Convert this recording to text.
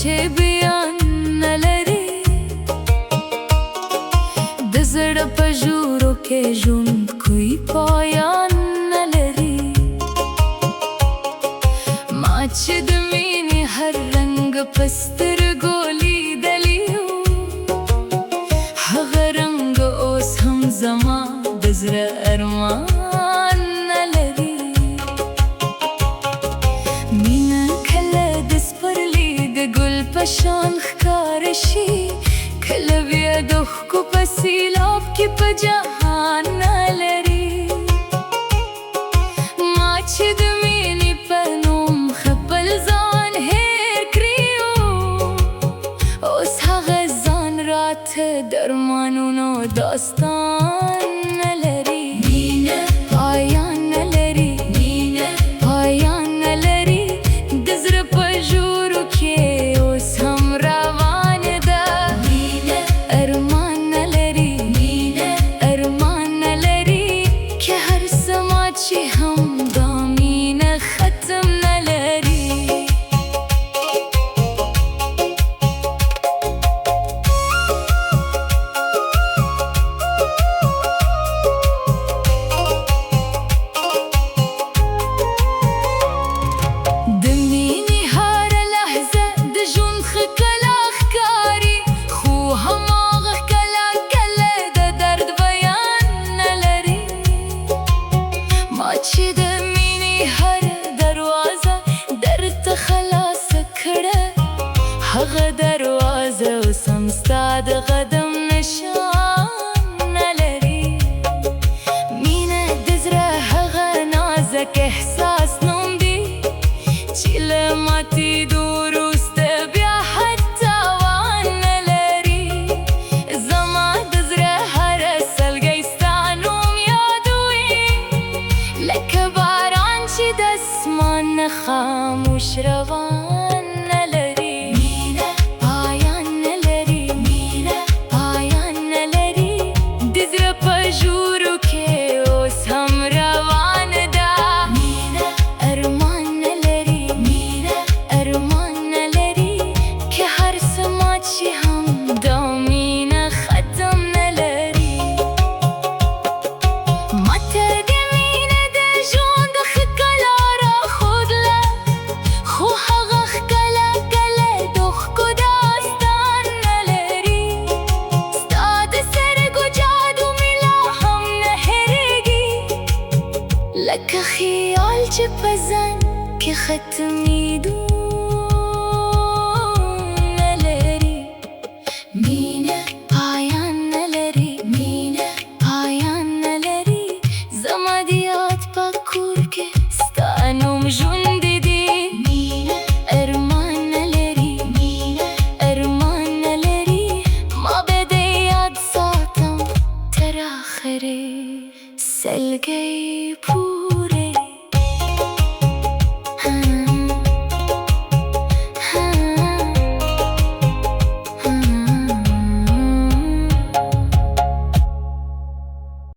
چې بیان نه لري د زړه په ژورو کې ژوند کوي پایان نه لري ما چې د مینې هر رنګ په سترګو لیدلی و هغه رنګ اوس هم زما د زړه ارمان نه لري مینه کله د سپرلي د ګل په شان ښکاره شي کله بیا د اوښکو په سیلاب کې په جهان نه لري ما چې د مینې په نوم خپل ځان هېر کړی اوس هغه ځان راته درمانونو داستان نه لري مینه پایان نه لري مینه پایان نه لري د زړه په ژورو کې اوس هم روان ده مینه ارمان نه لري مینه ارمان نه لري که هر څه مات شي هم دا مینه ختم نه لري چې د مینې هر دروازه درته خلاصه کړه هغه دروازه اوس هم ستا د قدم نشان نه لري مینه د زړه هغه نازک احساس نوم دی چې له ماتېدو وروسته بیا حتی تاوان نه لري زما د زړه هره سلګۍ ستا نوم یادوي لکه باران چې د اسمان نه خاموش روان نه لري مینه پایان نه لري مینه پایان نه لري د زړه په ژورو کې اوس هم روان ده مینه ارمان نه لري مینه ارمان نه لري که هر څه مات شي هم دا مینه ختم نه لري ماته لکه خیال چې په ځان کې ختمېدون نه لري مینه پایان نه لري مینه پایان نه لري زما د یاد په کور کې ستا نوم ژوندی دی مینه ارمان نه لري مینه ارمان نه لري ما به د یاد ساتم تر آخرې سلګۍ پورې